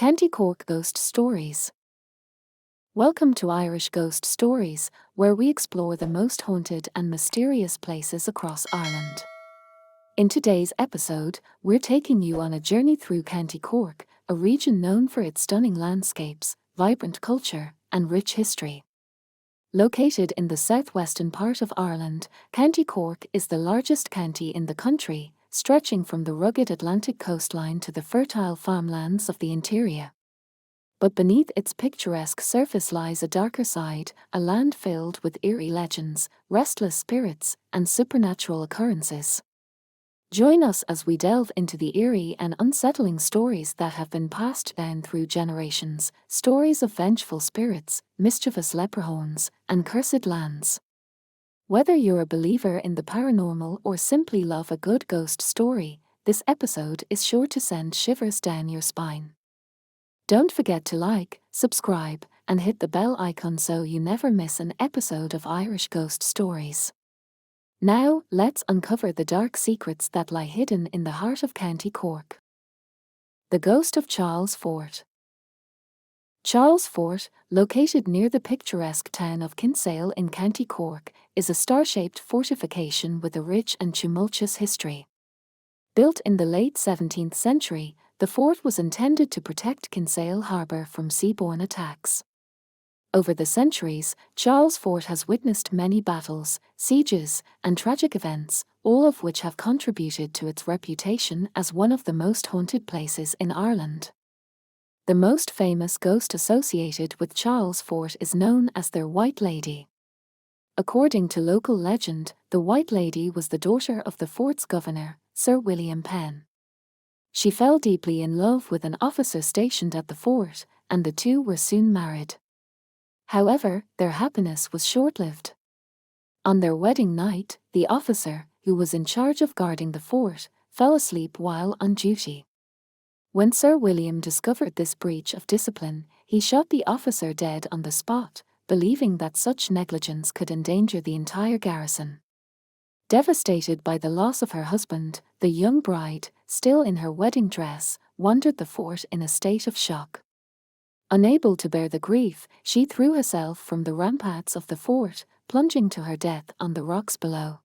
County Cork Ghost Stories. Welcome to Irish Ghost Stories, where we explore the most haunted and mysterious places across Ireland. In today's episode, we're taking you on a journey through County Cork, a region known for its stunning landscapes, vibrant culture, and rich history. Located in the southwestern part of Ireland, County Cork is the largest county in the country, stretching from the rugged Atlantic coastline to the fertile farmlands of the interior. But beneath its picturesque surface lies a darker side, a land filled with eerie legends, restless spirits, and supernatural occurrences. Join us as we delve into the eerie and unsettling stories that have been passed down through generations, stories of vengeful spirits, mischievous leprechauns, and cursed lands. Whether you're a believer in the paranormal or simply love a good ghost story, this episode is sure to send shivers down your spine. Don't forget to like, subscribe, and hit the bell icon so you never miss an episode of Irish Ghost Stories. Now, let's uncover the dark secrets that lie hidden in the heart of County Cork. The Ghost of Charles Fort. Charles Fort, located near the picturesque town of Kinsale in County Cork, is a star-shaped fortification with a rich and tumultuous history. Built in the late 17th century, the fort was intended to protect Kinsale Harbour from seaborne attacks. Over the centuries, Charles Fort has witnessed many battles, sieges, and tragic events, all of which have contributed to its reputation as one of the most haunted places in Ireland. The most famous ghost associated with Charles Fort is known as their White Lady. According to local legend, the White Lady was the daughter of the fort's governor, Sir William Penn. She fell deeply in love with an officer stationed at the fort, and the two were soon married. However, their happiness was short-lived. On their wedding night, the officer, who was in charge of guarding the fort, fell asleep while on duty. When Sir William discovered this breach of discipline, he shot the officer dead on the spot, believing that such negligence could endanger the entire garrison. Devastated by the loss of her husband, the young bride, still in her wedding dress, wandered the fort in a state of shock. Unable to bear the grief, she threw herself from the ramparts of the fort, plunging to her death on the rocks below.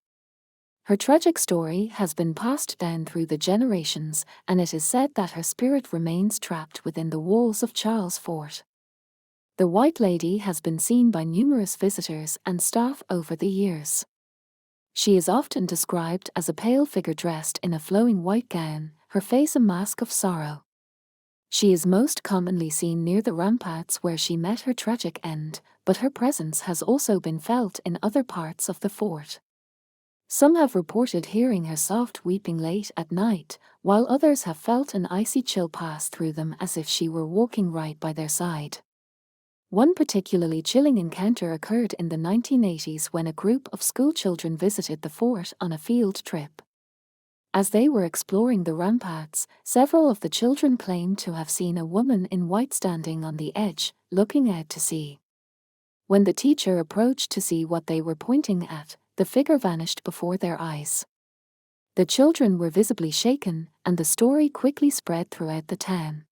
Her tragic story has been passed down through the generations, and it is said that her spirit remains trapped within the walls of Charles Fort. The White Lady has been seen by numerous visitors and staff over the years. She is often described as a pale figure dressed in a flowing white gown, her face a mask of sorrow. She is most commonly seen near the ramparts where she met her tragic end, but her presence has also been felt in other parts of the fort. Some have reported hearing her soft weeping late at night, while others have felt an icy chill pass through them as if she were walking right by their side. One particularly chilling encounter occurred in the 1980s when a group of schoolchildren visited the fort on a field trip. As they were exploring the ramparts, several of the children claimed to have seen a woman in white standing on the edge, looking out to sea. When the teacher approached to see what they were pointing at, the figure vanished before their eyes. The children were visibly shaken, and the story quickly spread throughout the town.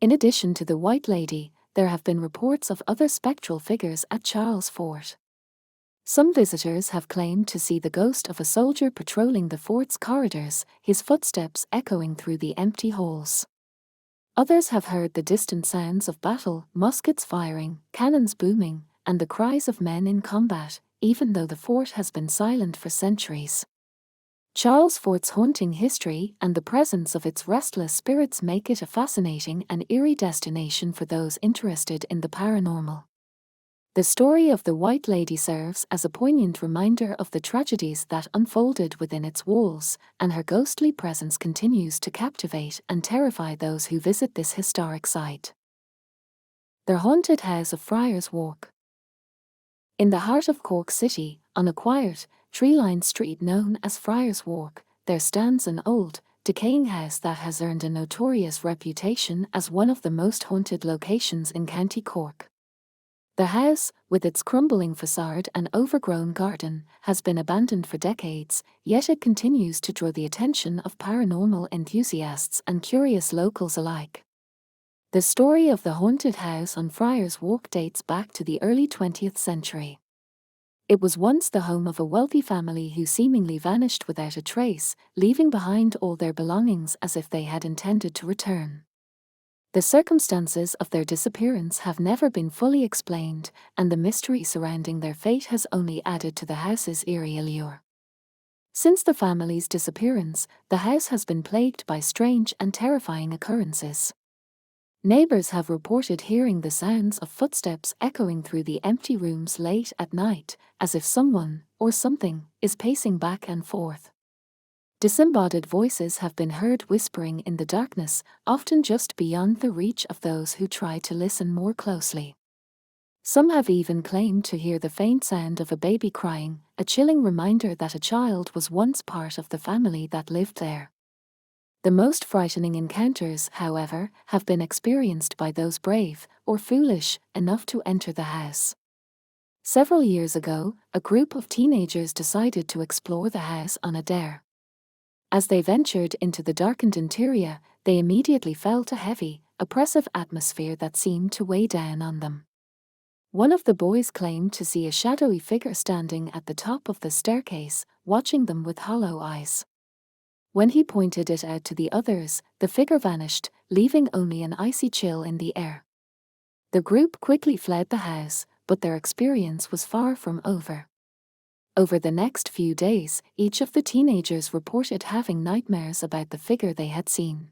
In addition to the White Lady, there have been reports of other spectral figures at Charles Fort. Some visitors have claimed to see the ghost of a soldier patrolling the fort's corridors, his footsteps echoing through the empty halls. Others have heard the distant sounds of battle, muskets firing, cannons booming, and the cries of men in combat, even though the fort has been silent for centuries. Charles Fort's haunting history and the presence of its restless spirits make it a fascinating and eerie destination for those interested in the paranormal. The story of the White Lady serves as a poignant reminder of the tragedies that unfolded within its walls, and her ghostly presence continues to captivate and terrify those who visit this historic site. The Haunted House of Friars Walk. In the heart of Cork City, on a quiet, tree-lined street known as Friars Walk, there stands an old, decaying house that has earned a notorious reputation as one of the most haunted locations in County Cork. The house, with its crumbling facade and overgrown garden, has been abandoned for decades, yet it continues to draw the attention of paranormal enthusiasts and curious locals alike. The story of the haunted house on Friars Walk dates back to the early 20th century. It was once the home of a wealthy family who seemingly vanished without a trace, leaving behind all their belongings as if they had intended to return. The circumstances of their disappearance have never been fully explained, and the mystery surrounding their fate has only added to the house's eerie allure. Since the family's disappearance, the house has been plagued by strange and terrifying occurrences. Neighbors have reported hearing the sounds of footsteps echoing through the empty rooms late at night, as if someone, or something, is pacing back and forth. Disembodied voices have been heard whispering in the darkness, often just beyond the reach of those who try to listen more closely. Some have even claimed to hear the faint sound of a baby crying, a chilling reminder that a child was once part of the family that lived there. The most frightening encounters, however, have been experienced by those brave, or foolish, enough to enter the house. Several years ago, a group of teenagers decided to explore the house on a dare. As they ventured into the darkened interior, they immediately felt a heavy, oppressive atmosphere that seemed to weigh down on them. One of the boys claimed to see a shadowy figure standing at the top of the staircase, watching them with hollow eyes. When he pointed it out to the others, the figure vanished, leaving only an icy chill in the air. The group quickly fled the house, but their experience was far from over. Over the next few days, each of the teenagers reported having nightmares about the figure they had seen.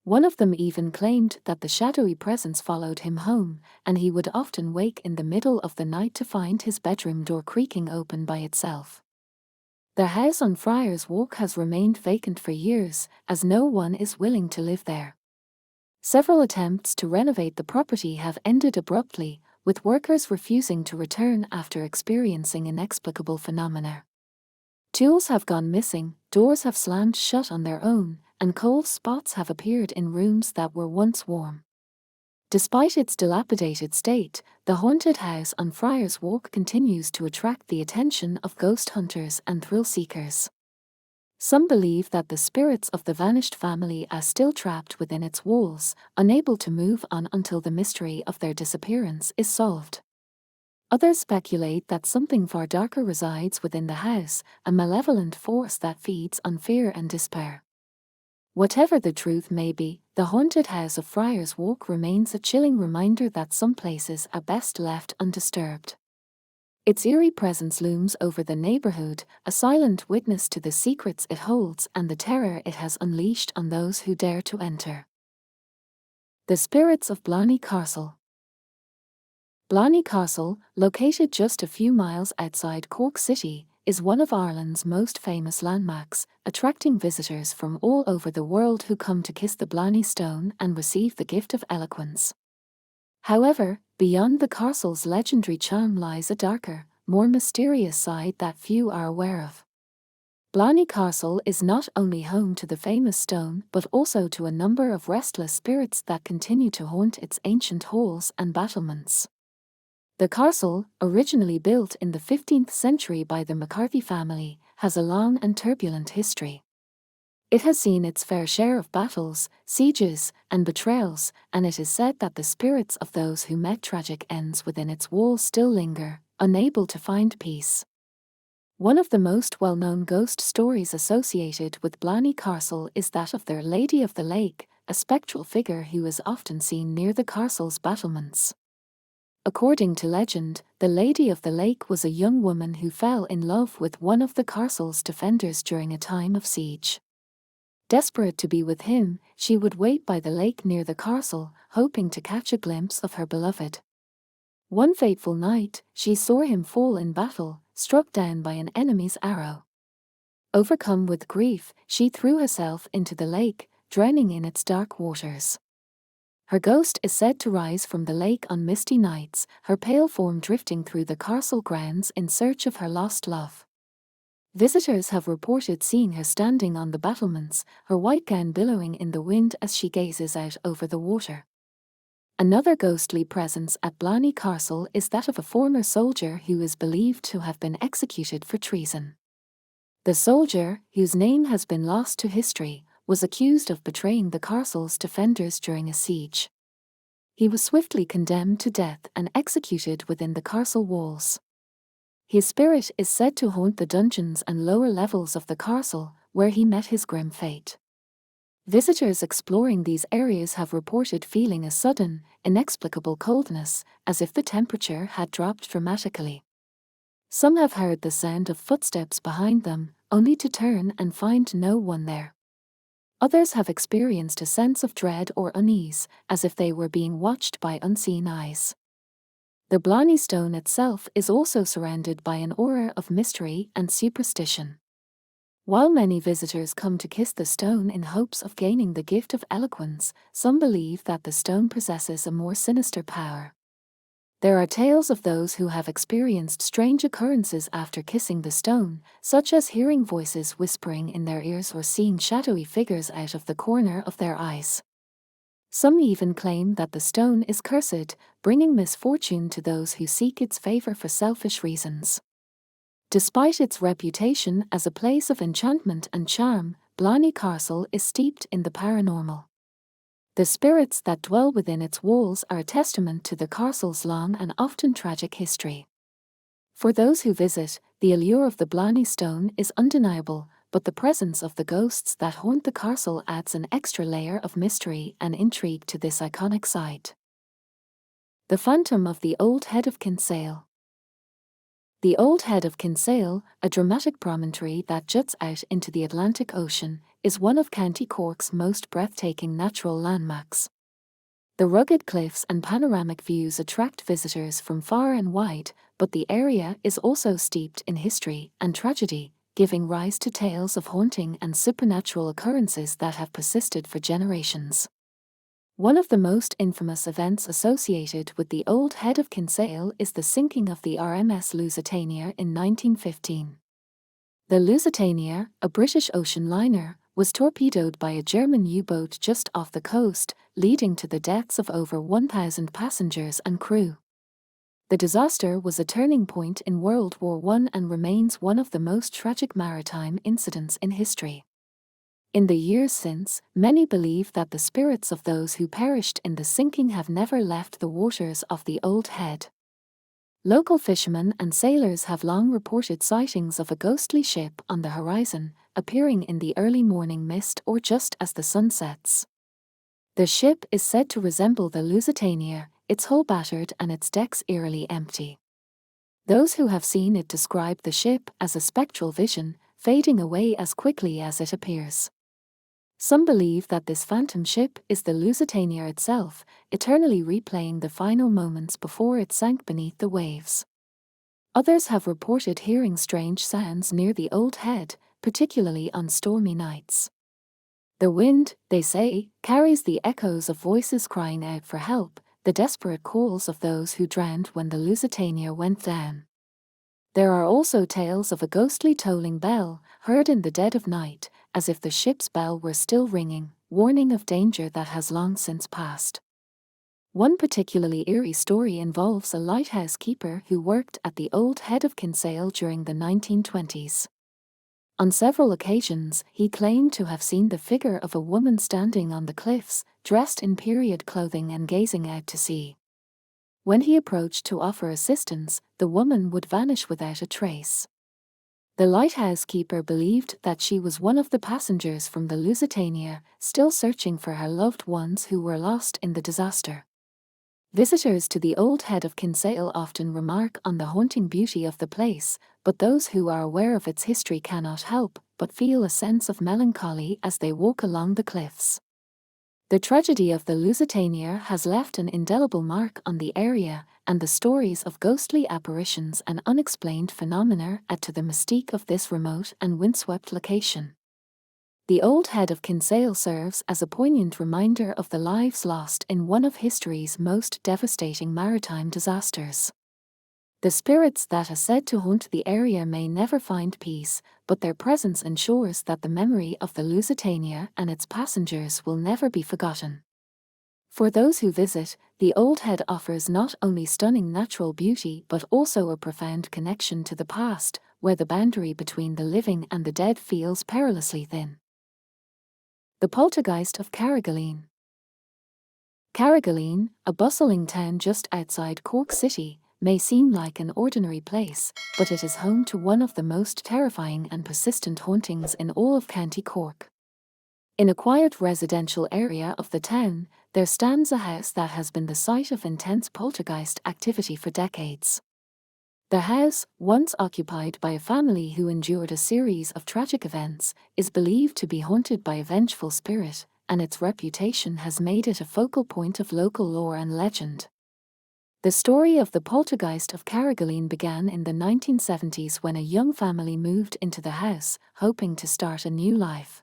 One of them even claimed that the shadowy presence followed him home, and he would often wake in the middle of the night to find his bedroom door creaking open by itself. The house on Friars Walk has remained vacant for years, as no one is willing to live there. Several attempts to renovate the property have ended abruptly, with workers refusing to return after experiencing inexplicable phenomena. Tools have gone missing, doors have slammed shut on their own, and cold spots have appeared in rooms that were once warm. Despite its dilapidated state, the haunted house on Friars Walk continues to attract the attention of ghost hunters and thrill seekers. Some believe that the spirits of the vanished family are still trapped within its walls, unable to move on until the mystery of their disappearance is solved. Others speculate that something far darker resides within the house, a malevolent force that feeds on fear and despair. Whatever the truth may be, the haunted house of Friars Walk remains a chilling reminder that some places are best left undisturbed. Its eerie presence looms over the neighborhood, a silent witness to the secrets it holds and the terror it has unleashed on those who dare to enter. The spirits of Balhui Castle. Balhui Castle, located just a few miles outside Cork City, is one of Ireland's most famous landmarks, attracting visitors from all over the world who come to kiss the Balhui stone and receive the gift of eloquence. However, beyond the castle's legendary charm lies a darker, more mysterious side that few are aware of. Balhui Castle is not only home to the famous stone but also to a number of restless spirits that continue to haunt its ancient halls and battlements. The castle, originally built in the 15th century by the McCarthy family, has a long and turbulent history. It has seen its fair share of battles, sieges, and betrayals, and it is said that the spirits of those who met tragic ends within its walls still linger, unable to find peace. One of the most well-known ghost stories associated with Balhui Castle is that of their Lady of the Lake, a spectral figure who is often seen near the castle's battlements. According to legend, the Lady of the Lake was a young woman who fell in love with one of the castle's defenders during a time of siege. Desperate to be with him, she would wait by the lake near the castle, hoping to catch a glimpse of her beloved. One fateful night, she saw him fall in battle, struck down by an enemy's arrow. Overcome with grief, she threw herself into the lake, drowning in its dark waters. Her ghost is said to rise from the lake on misty nights, her pale form drifting through the castle grounds in search of her lost love. Visitors have reported seeing her standing on the battlements, her white gown billowing in the wind as she gazes out over the water. Another ghostly presence at Balhui Castle is that of a former soldier who is believed to have been executed for treason. The soldier, whose name has been lost to history, was accused of betraying the castle's defenders during a siege. He was swiftly condemned to death and executed within the castle walls. His spirit is said to haunt the dungeons and lower levels of the castle, where he met his grim fate. Visitors exploring these areas have reported feeling a sudden, inexplicable coldness, as if the temperature had dropped dramatically. Some have heard the sound of footsteps behind them, only to turn and find no one there. Others have experienced a sense of dread or unease, as if they were being watched by unseen eyes. The Blarney Stone itself is also surrounded by an aura of mystery and superstition. While many visitors come to kiss the stone in hopes of gaining the gift of eloquence, some believe that the stone possesses a more sinister power. There are tales of those who have experienced strange occurrences after kissing the stone, such as hearing voices whispering in their ears or seeing shadowy figures out of the corner of their eyes. Some even claim that the stone is cursed, bringing misfortune to those who seek its favor for selfish reasons. Despite its reputation as a place of enchantment and charm, Blarney Castle is steeped in the paranormal. The spirits that dwell within its walls are a testament to the castle's long and often tragic history. For those who visit, the allure of the Blarney Stone is undeniable, but the presence of the ghosts that haunt the castle adds an extra layer of mystery and intrigue to this iconic site. The Phantom of the Old Head of Kinsale. The Old Head of Kinsale, a dramatic promontory that juts out into the Atlantic Ocean, is one of County Cork's most breathtaking natural landmarks. The rugged cliffs and panoramic views attract visitors from far and wide, but the area is also steeped in history and tragedy, giving rise to tales of haunting and supernatural occurrences that have persisted for generations. One of the most infamous events associated with the Old Head of Kinsale is the sinking of the RMS Lusitania in 1915. The Lusitania, a British ocean liner, was torpedoed by a German U-boat just off the coast, leading to the deaths of over 1,000 passengers and crew. The disaster was a turning point in World War I and remains one of the most tragic maritime incidents in history. In the years since, many believe that the spirits of those who perished in the sinking have never left the waters of the Old Head. Local fishermen and sailors have long reported sightings of a ghostly ship on the horizon, appearing in the early morning mist or just as the sun sets. The ship is said to resemble the Lusitania, its hull battered and its decks eerily empty. Those who have seen it describe the ship as a spectral vision, fading away as quickly as it appears. Some believe that this phantom ship is the Lusitania itself, eternally replaying the final moments before it sank beneath the waves. Others have reported hearing strange sounds near the Old Head, particularly on stormy nights. The wind, they say, carries the echoes of voices crying out for help, the desperate calls of those who drowned when the Lusitania went down. There are also tales of a ghostly tolling bell, heard in the dead of night, as if the ship's bell were still ringing, warning of danger that has long since passed. One particularly eerie story involves a lighthouse keeper who worked at the Old Head of Kinsale during the 1920s. On several occasions, he claimed to have seen the figure of a woman standing on the cliffs, dressed in period clothing and gazing out to sea. When he approached to offer assistance, the woman would vanish without a trace. The lighthouse keeper believed that she was one of the passengers from the Lusitania, still searching for her loved ones who were lost in the disaster. Visitors to the Old Head of Kinsale often remark on the haunting beauty of the place, but those who are aware of its history cannot help but feel a sense of melancholy as they walk along the cliffs. The tragedy of the Lusitania has left an indelible mark on the area, and the stories of ghostly apparitions and unexplained phenomena add to the mystique of this remote and windswept location. The Old Head of Kinsale serves as a poignant reminder of the lives lost in one of history's most devastating maritime disasters. The spirits that are said to haunt the area may never find peace, but their presence ensures that the memory of the Lusitania and its passengers will never be forgotten. For those who visit, the Old Head offers not only stunning natural beauty but also a profound connection to the past, where the boundary between the living and the dead feels perilously thin. The Poltergeist of Cork. Carrigaline, a bustling town just outside Cork City, may seem like an ordinary place, but it is home to one of the most terrifying and persistent hauntings in all of County Cork. In a quiet residential area of the town, there stands a house that has been the site of intense poltergeist activity for decades. The house, once occupied by a family who endured a series of tragic events, is believed to be haunted by a vengeful spirit, and its reputation has made it a focal point of local lore and legend. The story of the Poltergeist of Carrigaline began in the 1970s when a young family moved into the house, hoping to start a new life.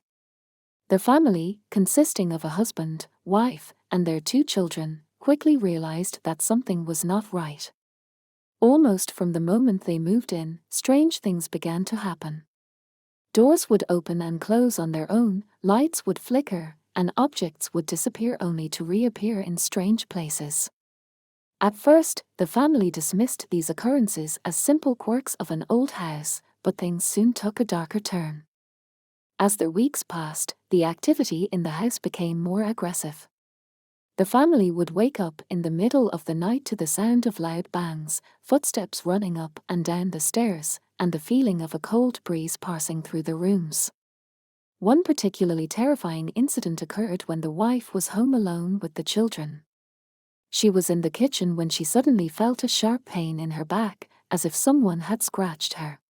The family, consisting of a husband, wife, and their 2 children, quickly realized that something was not right. Almost from the moment they moved in, strange things began to happen. Doors would open and close on their own, lights would flicker, and objects would disappear only to reappear in strange places. At first, the family dismissed these occurrences as simple quirks of an old house, but things soon took a darker turn. As the weeks passed, the activity in the house became more aggressive. The family would wake up in the middle of the night to the sound of loud bangs, footsteps running up and down the stairs, and the feeling of a cold breeze passing through the rooms. One particularly terrifying incident occurred when the wife was home alone with the children. She was in the kitchen when she suddenly felt a sharp pain in her back, as if someone had scratched her.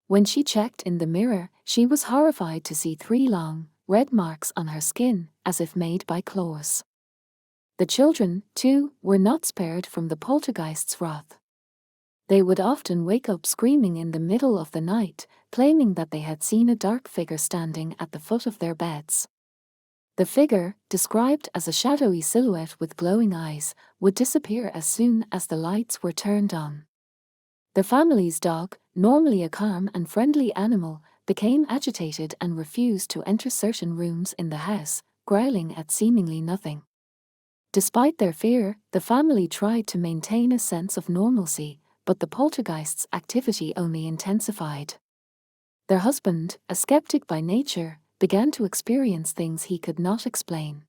When she checked in the mirror, she was horrified to see 3 long, red marks on her skin, as if made by claws. The children, too, were not spared from the poltergeist's wrath. They would often wake up screaming in the middle of the night, claiming that they had seen a dark figure standing at the foot of their beds. The figure, described as a shadowy silhouette with glowing eyes, would disappear as soon as the lights were turned on. The family's dog, normally a calm and friendly animal, became agitated and refused to enter certain rooms in the house, growling at seemingly nothing. Despite their fear, the family tried to maintain a sense of normalcy, but the poltergeist's activity only intensified. Their husband, a skeptic by nature, began to experience things he could not explain.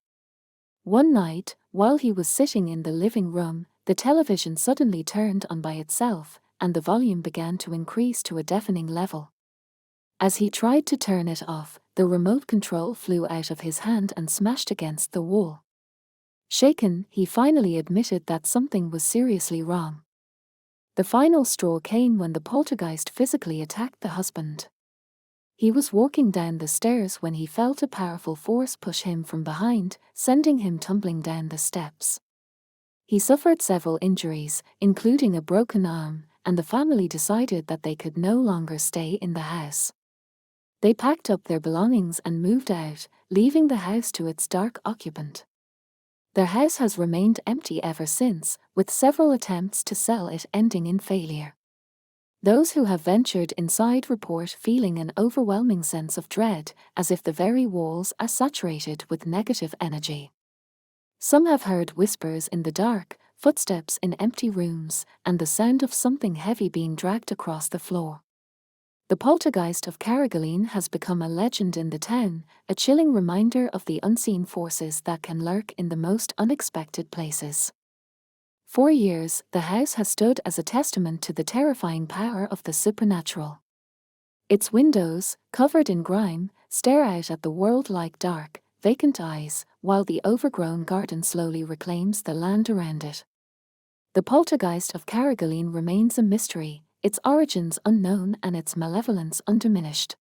One night, while he was sitting in the living room, the television suddenly turned on by itself, and the volume began to increase to a deafening level. As he tried to turn it off, the remote control flew out of his hand and smashed against the wall. Shaken, he finally admitted that something was seriously wrong. The final straw came when the poltergeist physically attacked the husband. He was walking down the stairs when he felt a powerful force push him from behind, sending him tumbling down the steps. He suffered several injuries, including a broken arm, and the family decided that they could no longer stay in the house. They packed up their belongings and moved out, leaving the house to its dark occupant. Their house has remained empty ever since, with several attempts to sell it ending in failure. Those who have ventured inside report feeling an overwhelming sense of dread, as if the very walls are saturated with negative energy. Some have heard whispers in the dark, footsteps in empty rooms, and the sound of something heavy being dragged across the floor. The Poltergeist of Carrigaline has become a legend in the town, a chilling reminder of the unseen forces that can lurk in the most unexpected places. For years, the house has stood as a testament to the terrifying power of the supernatural. Its windows, covered in grime, stare out at the world like dark, vacant eyes, while the overgrown garden slowly reclaims the land around it. The Poltergeist of Carrigaline remains a mystery, its origins unknown and its malevolence undiminished.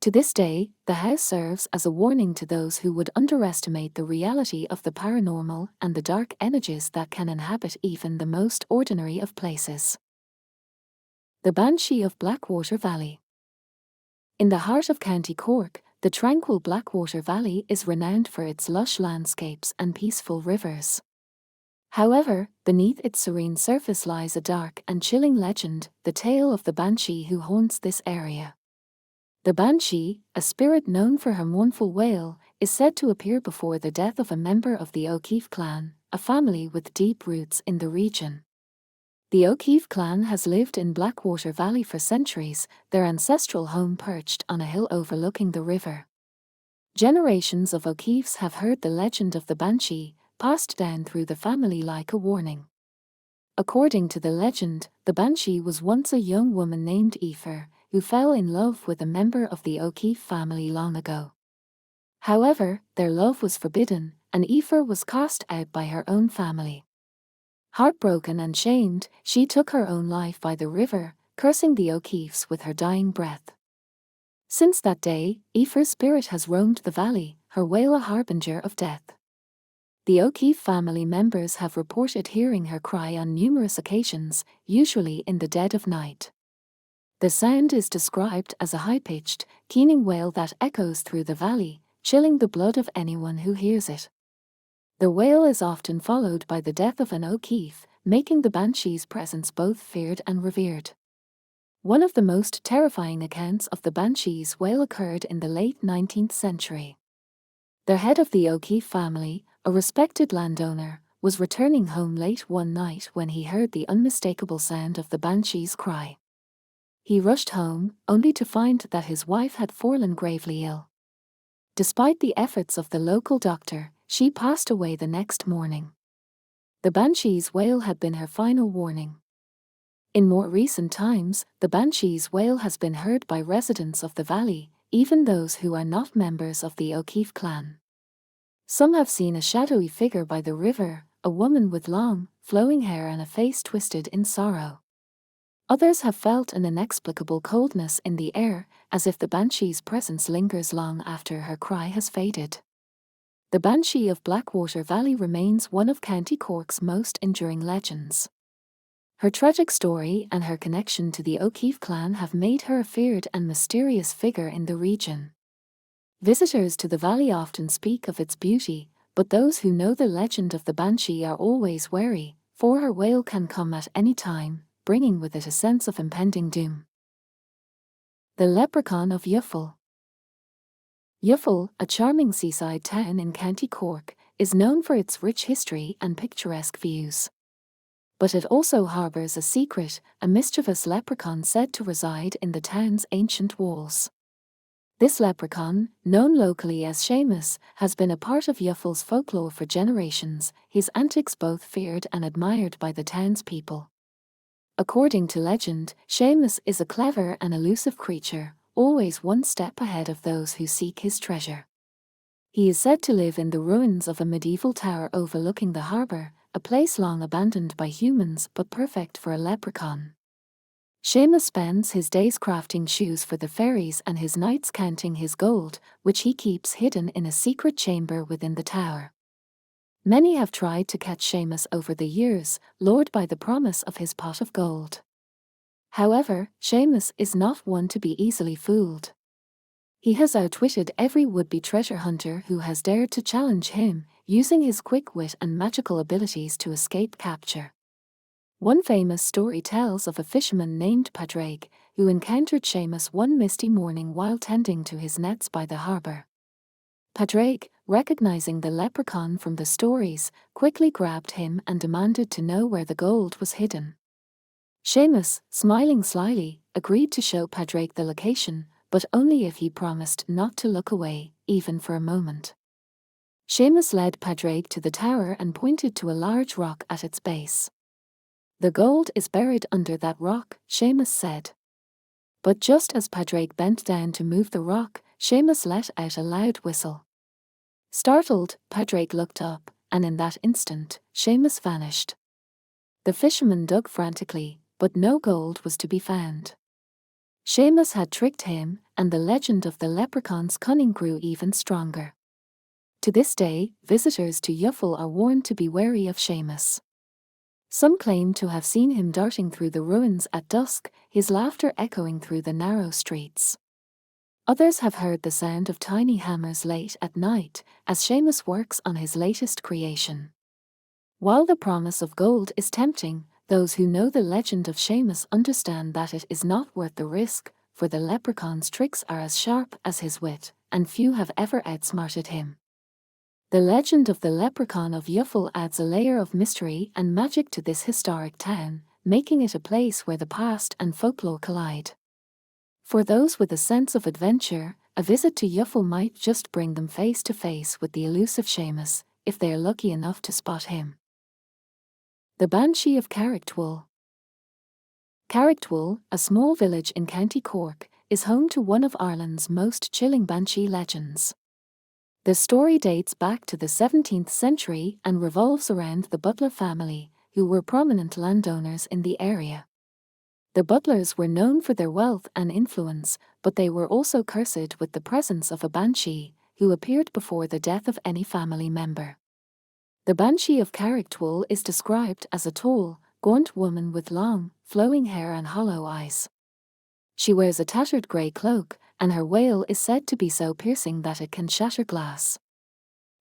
To this day, the house serves as a warning to those who would underestimate the reality of the paranormal and the dark energies that can inhabit even the most ordinary of places. The Banshee of Blackwater Valley. In the heart of County Cork, the tranquil Blackwater Valley is renowned for its lush landscapes and peaceful rivers. However, beneath its serene surface lies a dark and chilling legend, the tale of the Banshee who haunts this area. The Banshee, a spirit known for her mournful wail, is said to appear before the death of a member of the O'Keefe clan, a family with deep roots in the region. The O'Keefe clan has lived in Blackwater Valley for centuries, their ancestral home perched on a hill overlooking the river. Generations of O'Keefes have heard the legend of the Banshee, passed down through the family like a warning. According to the legend, the Banshee was once a young woman named Aoife, who fell in love with a member of the O'Keefe family long ago. However, their love was forbidden, and Aoife was cast out by her own family. Heartbroken and shamed, she took her own life by the river, cursing the O'Keefes with her dying breath. Since that day, Aoife's spirit has roamed the valley, her wail a harbinger of death. The O'Keefe family members have reported hearing her cry on numerous occasions, usually in the dead of night. The sound is described as a high-pitched, keening wail that echoes through the valley, chilling the blood of anyone who hears it. The wail is often followed by the death of an O'Keefe, making the Banshee's presence both feared and revered. One of the most terrifying accounts of the Banshee's wail occurred in the late 19th century. The head of the O'Keefe family, a respected landowner, was returning home late one night when he heard the unmistakable sound of the Banshee's cry. He rushed home, only to find that his wife had fallen gravely ill. Despite the efforts of the local doctor, she passed away the next morning. The Banshee's wail had been her final warning. In more recent times, the Banshee's wail has been heard by residents of the valley, even those who are not members of the O'Keefe clan. Some have seen a shadowy figure by the river, a woman with long, flowing hair and a face twisted in sorrow. Others have felt an inexplicable coldness in the air, as if the Banshee's presence lingers long after her cry has faded. The Banshee of Blackwater Valley remains one of County Cork's most enduring legends. Her tragic story and her connection to the O'Keefe clan have made her a feared and mysterious figure in the region. Visitors to the valley often speak of its beauty, but those who know the legend of the Banshee are always wary, for her wail can come at any time, bringing with it a sense of impending doom. The Leprechaun of Yuul. Yuul, a charming seaside town in County Cork, is known for its rich history and picturesque views. But it also harbours a secret, a mischievous leprechaun said to reside in the town's ancient walls. This leprechaun, known locally as Seamus, has been a part of Yuul's folklore for generations, his antics both feared and admired by the townspeople. According to legend, Seamus is a clever and elusive creature, always one step ahead of those who seek his treasure. He is said to live in the ruins of a medieval tower overlooking the harbour, a place long abandoned by humans but perfect for a leprechaun. Seamus spends his days crafting shoes for the fairies and his nights counting his gold, which he keeps hidden in a secret chamber within the tower. Many have tried to catch Seamus over the years, lured by the promise of his pot of gold. However, Seamus is not one to be easily fooled. He has outwitted every would-be treasure hunter who has dared to challenge him, using his quick wit and magical abilities to escape capture. One famous story tells of a fisherman named Padraig, who encountered Seamus one misty morning while tending to his nets by the harbour. Padraig, recognizing the leprechaun from the stories, quickly grabbed him and demanded to know where the gold was hidden. Seamus, smiling slyly, agreed to show Padraig the location, but only if he promised not to look away, even for a moment. Seamus led Padraig to the tower and pointed to a large rock at its base. "The gold is buried under that rock," Seamus said. But just as Padraig bent down to move the rock, Seamus let out a loud whistle. Startled, Padraig looked up, and in that instant, Seamus vanished. The fisherman dug frantically, but no gold was to be found. Seamus had tricked him, and the legend of the leprechaun's cunning grew even stronger. To this day, visitors to Yuul are warned to be wary of Seamus. Some claim to have seen him darting through the ruins at dusk, his laughter echoing through the narrow streets. Others have heard the sound of tiny hammers late at night, as Seamus works on his latest creation. While the promise of gold is tempting, those who know the legend of Seamus understand that it is not worth the risk, for the leprechaun's tricks are as sharp as his wit, and few have ever outsmarted him. The legend of the Leprechaun of Yuul adds a layer of mystery and magic to this historic town, making it a place where the past and folklore collide. For those with a sense of adventure, a visit to Yuul might just bring them face to face with the elusive Seamus, if they are lucky enough to spot him. The Banshee of Carrickwool. Carrickwool, a small village in County Cork, is home to one of Ireland's most chilling banshee legends. The story dates back to the 17th century and revolves around the Butler family, who were prominent landowners in the area. The Butlers were known for their wealth and influence, but they were also cursed with the presence of a banshee, who appeared before the death of any family member. The Banshee of Carrickwool is described as a tall, gaunt woman with long, flowing hair and hollow eyes. She wears a tattered grey cloak, and her wail is said to be so piercing that it can shatter glass.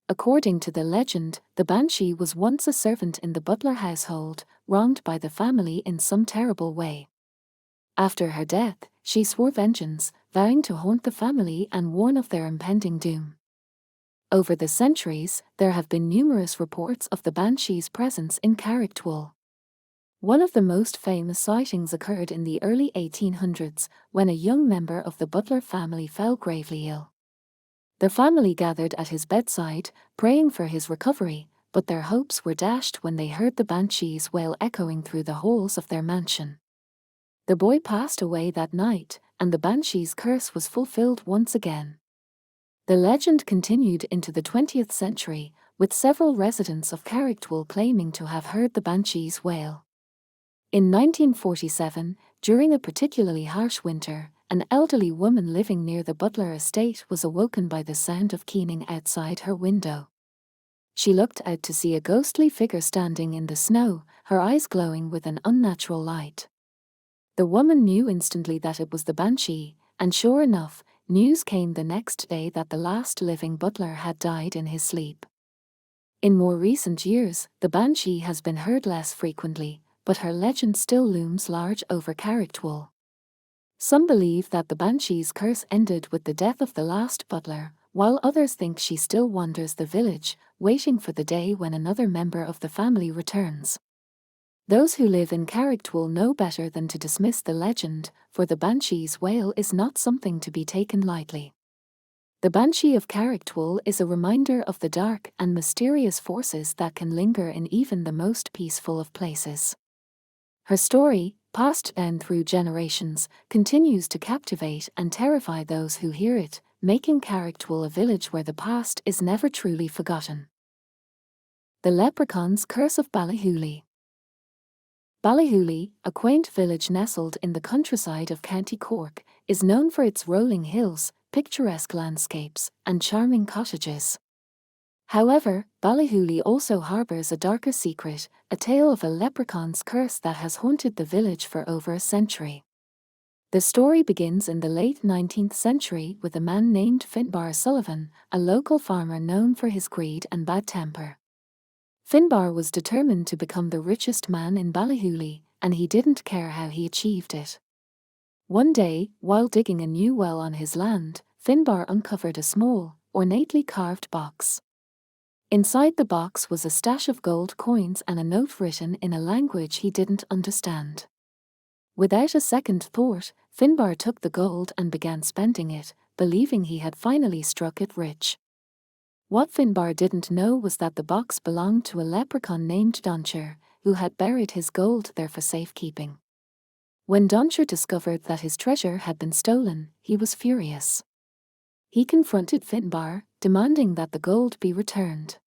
According to the legend, the Banshee was once a servant in the Butler household, wronged by the family in some terrible way. After her death, she swore vengeance, vowing to haunt the family and warn of their impending doom. Over the centuries, there have been numerous reports of the Banshee's presence in Carrickwool. One of the most famous sightings occurred in the early 1800s, when a young member of the Butler family fell gravely ill. The family gathered at his bedside, praying for his recovery, but their hopes were dashed when they heard the Banshee's wail echoing through the halls of their mansion. The boy passed away that night, and the Banshee's curse was fulfilled once again. The legend continued into the 20th century, with several residents of Carrickwool claiming to have heard the Banshee's wail. In 1947, during a particularly harsh winter, an elderly woman living near the Butler estate was awoken by the sound of keening outside her window. She looked out to see a ghostly figure standing in the snow, her eyes glowing with an unnatural light. The woman knew instantly that it was the Banshee, and sure enough, news came the next day that the last living Butler had died in his sleep. In more recent years, the Banshee has been heard less frequently, but her legend still looms large over Carrickwool. Some believe that the Banshee's curse ended with the death of the last Butler, while others think she still wanders the village, waiting for the day when another member of the family returns. Those who live in Carrickwool know better than to dismiss the legend, for the Banshee's wail is not something to be taken lightly. The Banshee of Carrickwool is a reminder of the dark and mysterious forces that can linger in even the most peaceful of places. Her story, passed down through generations, continues to captivate and terrify those who hear it, making Carrickwool a village where the past is never truly forgotten. The Leprechaun's Curse of Balhui. Balhui, a quaint village nestled in the countryside of County Cork, is known for its rolling hills, picturesque landscapes, and charming cottages. However, Balhui also harbours a darker secret, a tale of a leprechaun's curse that has haunted the village for over a century. The story begins in the late 19th century with a man named Finbar Sullivan, a local farmer known for his greed and bad temper. Finbar was determined to become the richest man in Balhui, and he didn't care how he achieved it. One day, while digging a new well on his land, Finbar uncovered a small, ornately carved box. Inside the box was a stash of gold coins and a note written in a language he didn't understand. Without a second thought, Finbar took the gold and began spending it, believing he had finally struck it rich. What Finbar didn't know was that the box belonged to a leprechaun named Doncher, who had buried his gold there for safekeeping. When Doncher discovered that his treasure had been stolen, he was furious. He confronted Finbar, demanding that the gold be returned.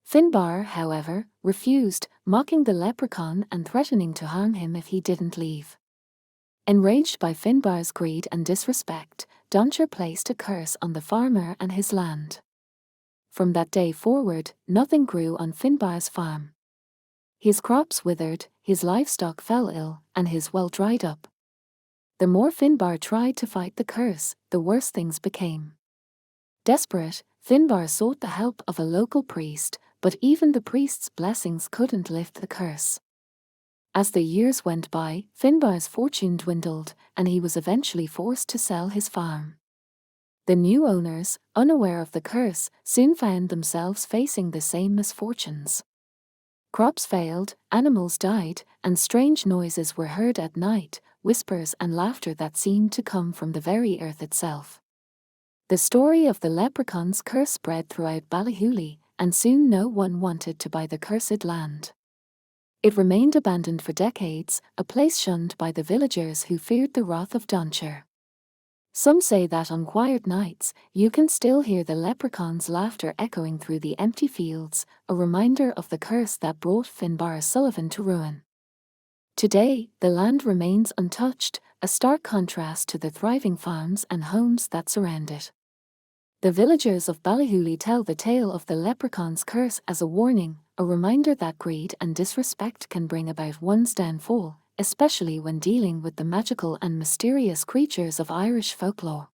Finbar, however, refused, mocking the leprechaun and threatening to harm him if he didn't leave. Enraged by Finbar's greed and disrespect, Doncher placed a curse on the farmer and his land. From that day forward, nothing grew on Finbar's farm. His crops withered, his livestock fell ill, and his well dried up. The more Finbar tried to fight the curse, the worse things became. Desperate, Finbar sought the help of a local priest, but even the priest's blessings couldn't lift the curse. As the years went by, Finbar's fortune dwindled, and he was eventually forced to sell his farm. The new owners, unaware of the curse, soon found themselves facing the same misfortunes. Crops failed, animals died, and strange noises were heard at night, whispers and laughter that seemed to come from the very earth itself. The story of the leprechaun's curse spread throughout Balhui, and soon no one wanted to buy the cursed land. It remained abandoned for decades, a place shunned by the villagers who feared the wrath of Doncher. Some say that on quiet nights, you can still hear the leprechauns' laughter echoing through the empty fields, a reminder of the curse that brought Finbar Sullivan to ruin. Today, the land remains untouched, a stark contrast to the thriving farms and homes that surround it. The villagers of Balhui tell the tale of the leprechaun's curse as a warning, a reminder that greed and disrespect can bring about one's downfall, especially when dealing with the magical and mysterious creatures of Irish folklore.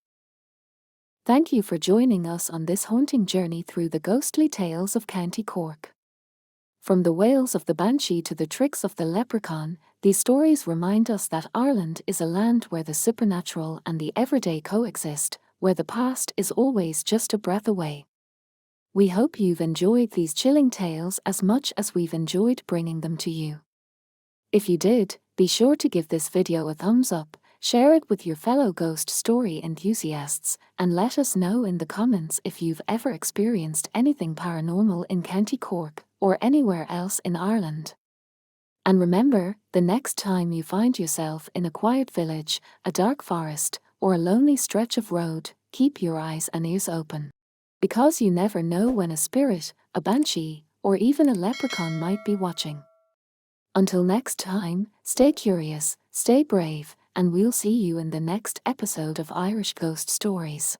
Thank you for joining us on this haunting journey through the ghostly tales of County Cork. From the wails of the Banshee to the tricks of the leprechaun, these stories remind us that Ireland is a land where the supernatural and the everyday coexist, where the past is always just a breath away. We hope you've enjoyed these chilling tales as much as we've enjoyed bringing them to you. If you did, be sure to give this video a thumbs up, share it with your fellow ghost story enthusiasts, and let us know in the comments if you've ever experienced anything paranormal in County Cork or anywhere else in Ireland. And remember, the next time you find yourself in a quiet village, a dark forest, or a lonely stretch of road, keep your eyes and ears open. Because you never know when a spirit, a banshee, or even a leprechaun might be watching. Until next time, stay curious, stay brave, and we'll see you in the next episode of Irish Ghost Stories.